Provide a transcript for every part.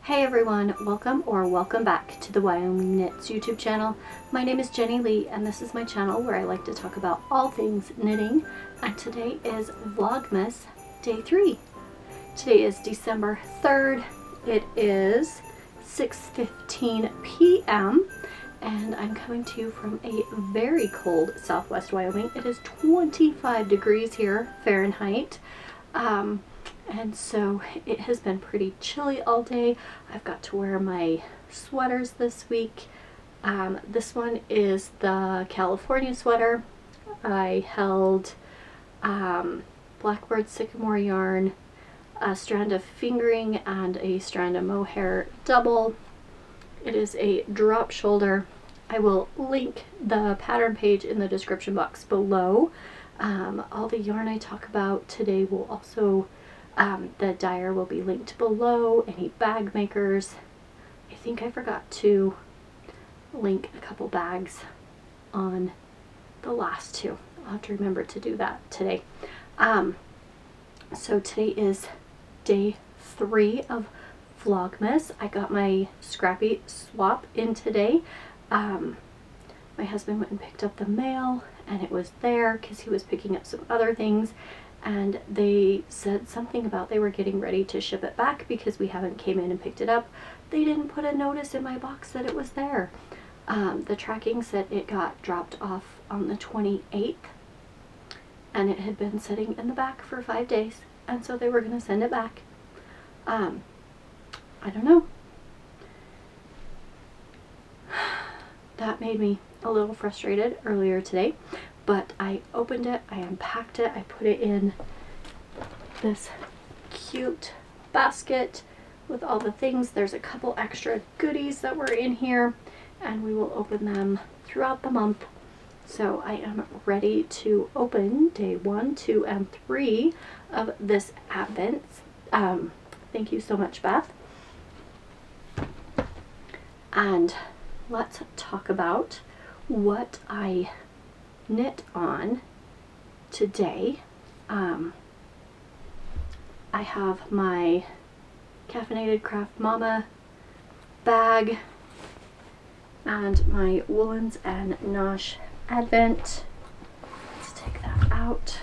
Hey everyone, welcome back to the Wyoming Knits YouTube channel. My name is Jenny Lee and this is my channel where I like to talk about all things knitting, and today is Vlogmas Day 3. Today is December 3rd. It is 6:15 p.m. and I'm coming to you from a very cold southwest Wyoming. It is 25 degrees here Fahrenheit. And so it has been pretty chilly all day. I've got to wear my sweaters this week. This one is the California sweater. I held blackbird sycamore yarn, a strand of fingering, and a strand of mohair double. It is a drop shoulder. I will link the pattern page in the description box below. All the yarn I talk about today will also the dyer will be linked below, any bag makers. I think I forgot to link a couple bags on the last two. I'll have to remember to do that today. So today is day 3 of Vlogmas. I got my Scrappy swap in today. My husband went and picked up the mail and it was there because he was picking up some other things. And they said something about they were getting ready to ship it back because we haven't came in and picked it up. They didn't put a notice in my box that it was there. The tracking said it got dropped off on the 28th and it had been sitting in the back for 5 days, and so they were going to send it back. I don't know. That made me a little frustrated earlier today. But I opened it, I unpacked it, I put it in this cute basket with all the things. There's a couple extra goodies that were in here, and we will open them throughout the month. So I am ready to open day 1, 2, and 3 of this Advent. Thank you so much, Beth. And let's talk about what I knit on today. I have my Caffeinated Craft Mama bag and my Woolens and Nosh Advent. Let's take that out.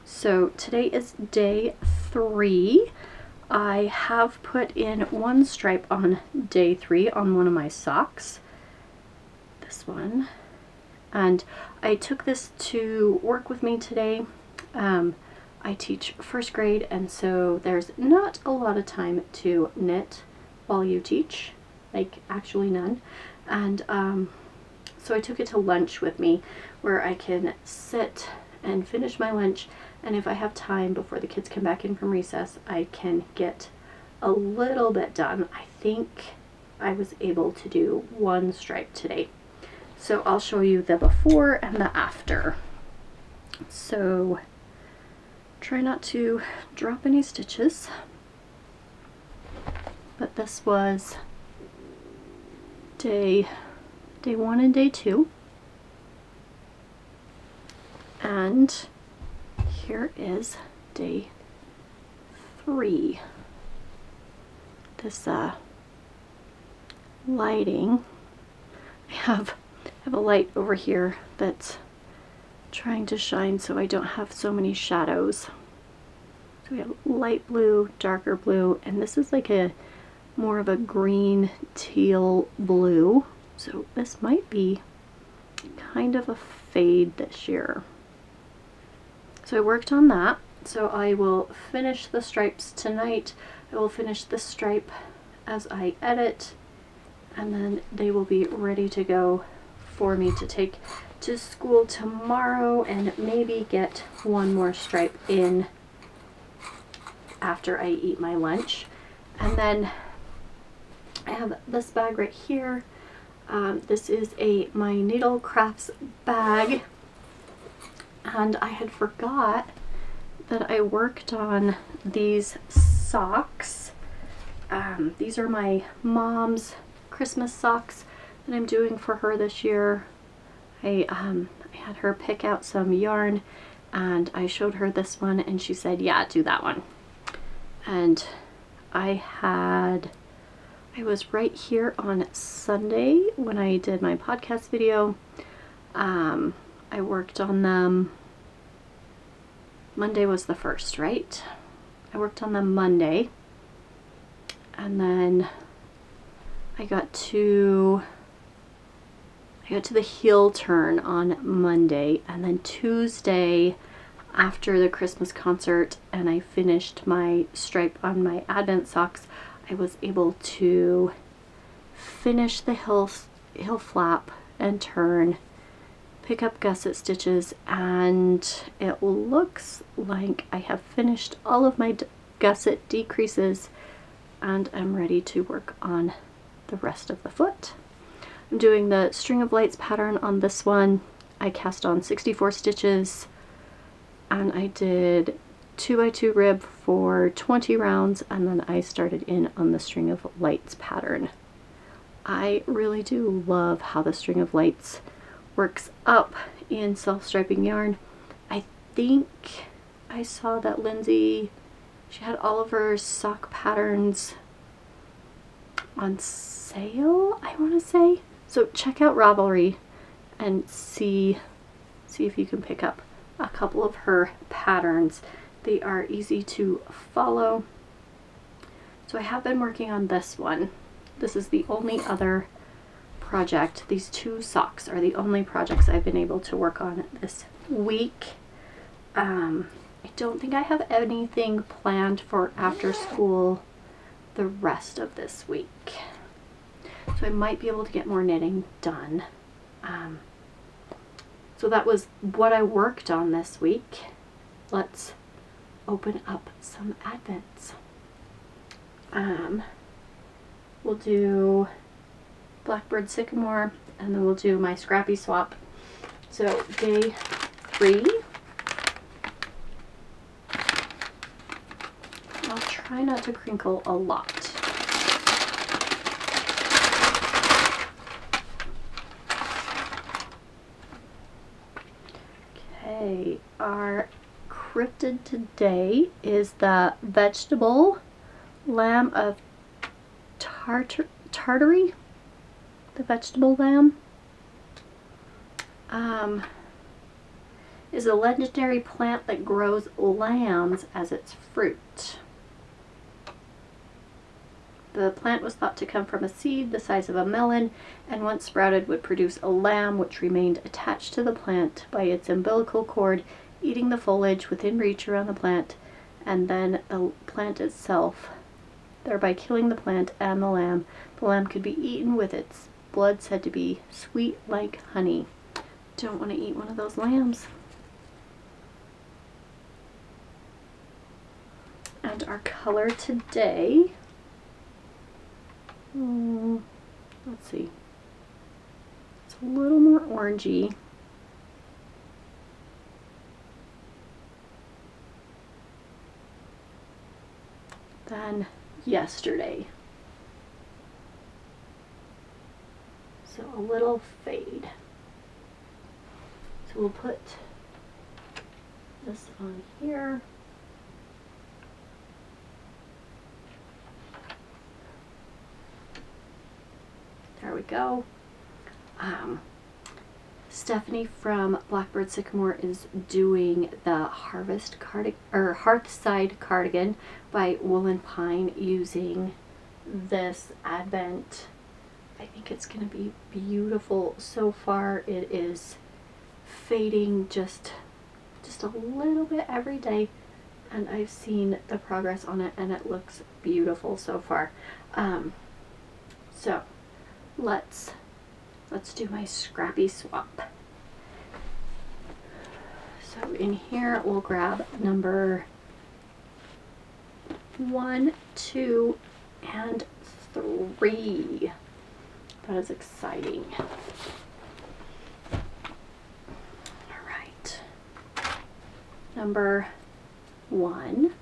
So today is day 3. I have put in one stripe on day 3 on one of my socks. This one, and I took this to work with me today. I teach first grade, and so there's not a lot of time to knit while you teach, like actually none. And so I took it to lunch with me where I can sit and finish my lunch, and if I have time before the kids come back in from recess, I can get a little bit done. I think I was able to do one stripe today. So I'll show you the before and the after. So try not to drop any stitches. But this was day 1 and day 2. And here is day 3. This lighting, I have a light over here that's trying to shine so I don't have so many shadows. So we have light blue, darker blue, and this is like a more of a green teal blue. So this might be kind of a fade this year. So I worked on that. So I will finish the stripes tonight. I will finish this stripe as I edit, and then they will be ready to go for me to take to school tomorrow, and maybe get one more stripe in after I eat my lunch. And then I have this bag right here. This is my Needle Crafts bag, and I had forgot that I worked on these socks. These are my mom's Christmas socks that I'm doing for her this year. I had her pick out some yarn and I showed her this one and she said, yeah, do that one. And I was right here on Sunday when I did my podcast video. I worked on them. Monday was the first, right? I worked on them Monday, and then I got to the heel turn on Monday, and then Tuesday after the Christmas concert and I finished my stripe on my Advent socks, I was able to finish the heel flap and turn, pick up gusset stitches, and it looks like I have finished all of my gusset decreases and I'm ready to work on the rest of the foot. I'm doing the string of lights pattern on this one. I cast on 64 stitches and I did 2x2 rib for 20 rounds, and then I started in on the string of lights pattern. I really do love how the string of lights works up in self-striping yarn. I think I saw that Lindsay, she had all of her sock patterns on sale, I want to say. So check out Ravelry and see if you can pick up a couple of her patterns. They are easy to follow. So I have been working on this one. This is the only other project. These two socks are the only projects I've been able to work on this week. I don't think I have anything planned for after school the rest of this week. So I might be able to get more knitting done. So that was what I worked on this week. Let's open up some Advents. We'll do Blackbird Sycamore, and then we'll do my Scrappy Swap. So day 3. I'll try not to crinkle a lot. Okay, our cryptid today is the vegetable lamb of Tartary. The vegetable lamb is a legendary plant that grows lambs as its fruit. The plant was thought to come from a seed the size of a melon, and once sprouted would produce a lamb which remained attached to the plant by its umbilical cord, eating the foliage within reach around the plant, and then the plant itself, thereby killing the plant and the lamb. The lamb could be eaten with its blood said to be sweet like honey. Don't want to eat one of those lambs. And our color today, let's see, it's a little more orangey. Than yesterday. So a little fade. So we'll put this on here. There we go. Stephanie from Blackbird Sycamore is doing the Hearthside cardigan by Wool & Pine using this Advent. I think it's going to be beautiful. So far it is fading just a little bit every day, and I've seen the progress on it and it looks beautiful so far. So let's do my Scrappy Swap. So in here we'll grab number 1, 2, and 3. That is exciting. All right. Number 1.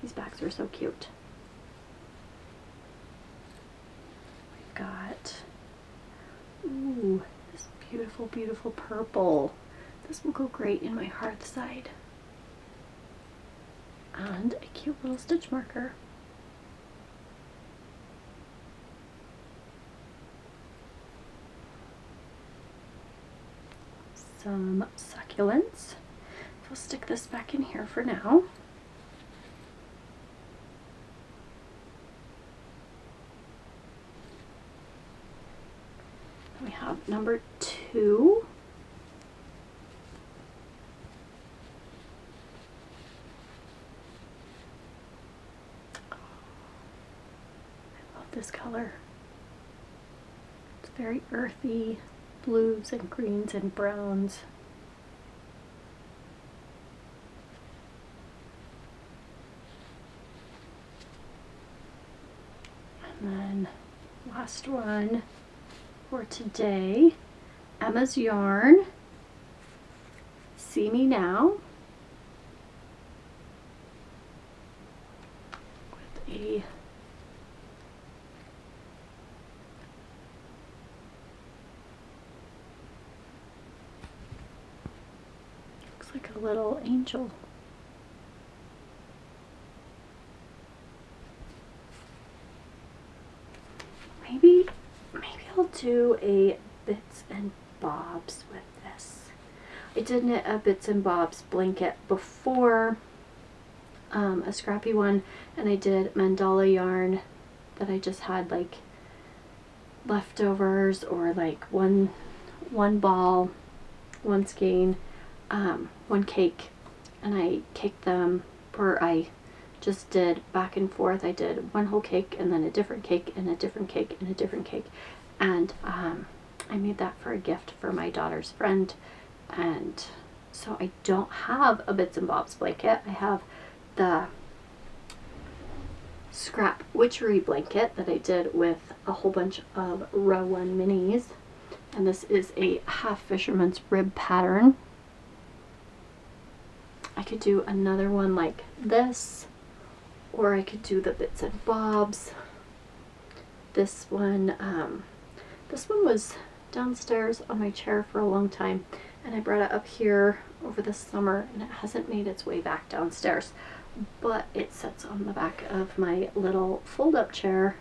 These bags are so cute. We've got, ooh, this beautiful, beautiful purple. This will go great in my Hearthside. And a cute little stitch marker. some succulents. So I'll stick this back in here for now. We have number 2. I love this color. It's very earthy, blues and greens and browns. And then last one for today, Emma's Yarn, See Me Now, with a looks like a little angel. Maybe I'll do a bits and bobs with this. I did knit a bits and bobs blanket before, a scrappy one, and I did mandala yarn that I just had like leftovers, or like one ball, one skein, one cake, and I caked them, or I just did back and forth. I did one whole cake and then a different cake and a different cake and a different cake, and I made that for a gift for my daughter's friend. And so I don't have a bits and bobs blanket. I have the scrap witchery blanket that I did with a whole bunch of row 1 minis, and this is a half fisherman's rib pattern. I could do another one like this, or I could do the bits and bobs. This one was downstairs on my chair for a long time, and I brought it up here over the summer, and it hasn't made its way back downstairs, but it sits on the back of my little fold-up chair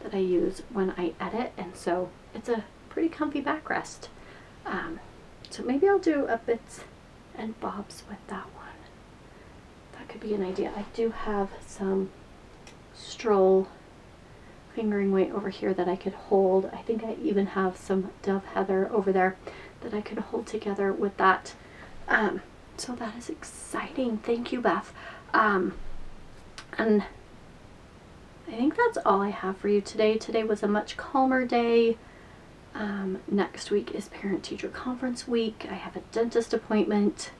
that I use when I edit, and so it's a pretty comfy backrest. So maybe I'll do a bits and bobs with that one. That could be an idea. I do have some stroll fingering weight over here that I could hold. I think I even have some dove heather over there that I could hold together with that. So that is exciting. Thank you, Beth. And I think that's all I have for you today. Today was a much calmer day. Next week is parent-teacher conference week. I have a dentist appointment.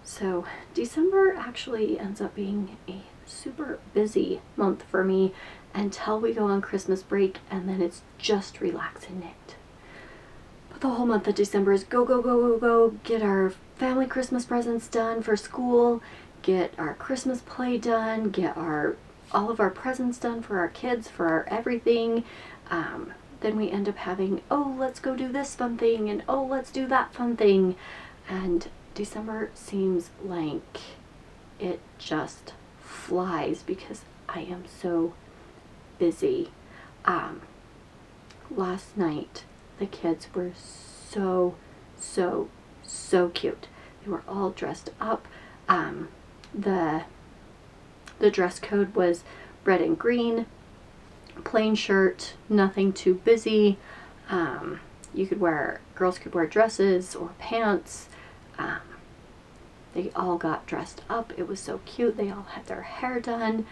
So December actually ends up being a super busy month for me until we go on Christmas break, and then it's just relax and knit. But the whole month of December is go, go, go, go, go, get our family Christmas presents done for school, get our Christmas play done, get all of our presents done for our kids, for our everything. Then we end up having, oh, let's go do this fun thing, and oh, let's do that fun thing. And December seems like it just flies because I am so busy. Last night the kids were so cute. They were all dressed up. The dress code was red and green, plain shirt, nothing too busy. Girls could wear dresses or pants. They all got dressed up. It was so cute. They all had their hair done,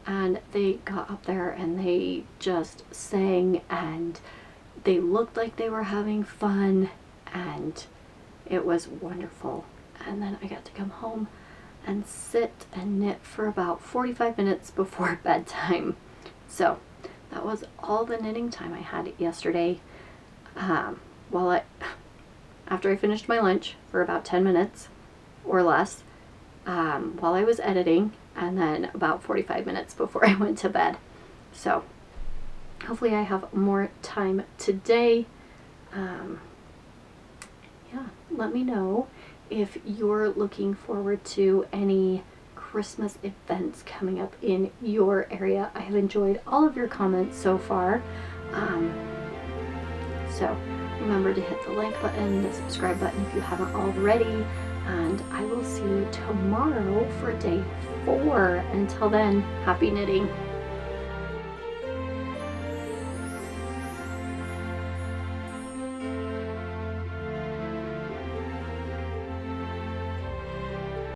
and they got up there and they just sang, and they looked like they were having fun, and it was wonderful. And then I got to come home and sit and knit for about 45 minutes before bedtime. So that was all the knitting time I had yesterday. After I finished my lunch for about 10 minutes or less, while I was editing, and then about 45 minutes before I went to bed. So hopefully I have more time today. Yeah, let me know if you're looking forward to any Christmas events coming up in your area. I have enjoyed all of your comments so far. So Remember to hit the like button, the subscribe button if you haven't already, and I will see you tomorrow for day 4. Until then, happy knitting.